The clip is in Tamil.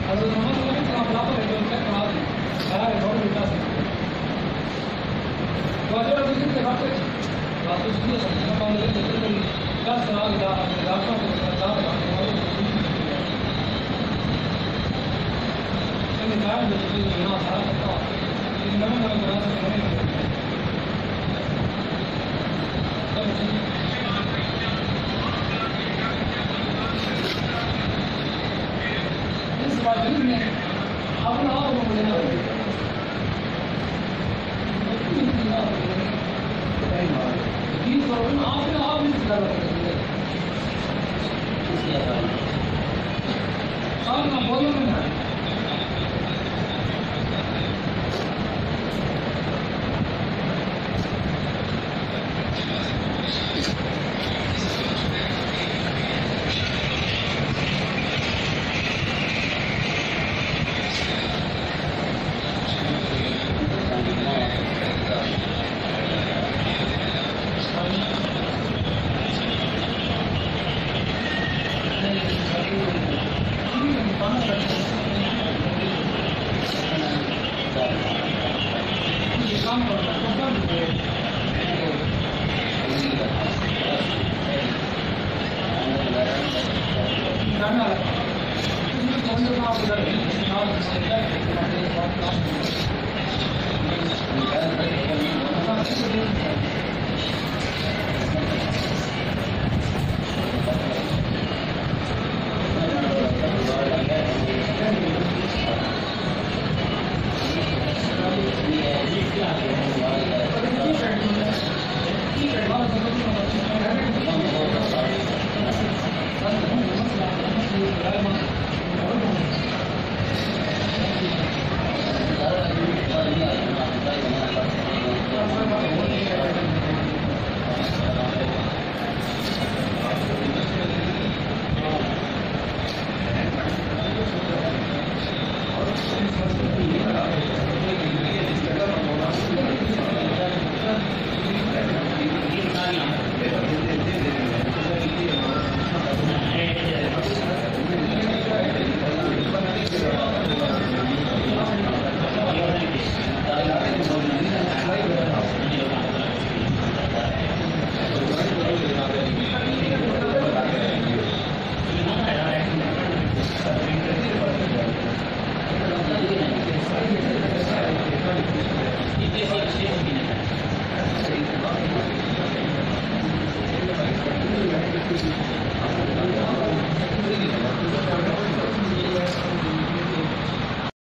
அது நம்ம சொல்லிட்டு லாபம் கிடைக்கும் யார் எவ்வளோ விட்டாச்சு அதோட விஷயத்தை காட்டு அது சுற்றி நம்ம வந்து காசு ஆகுதா அந்த லாபம் காரணம் சொல்லிங்கன்னா சாப்பிட்டா இது நம்ம நமக்கு अपना आप लेना आपने आप ना बोलो ना Gracias.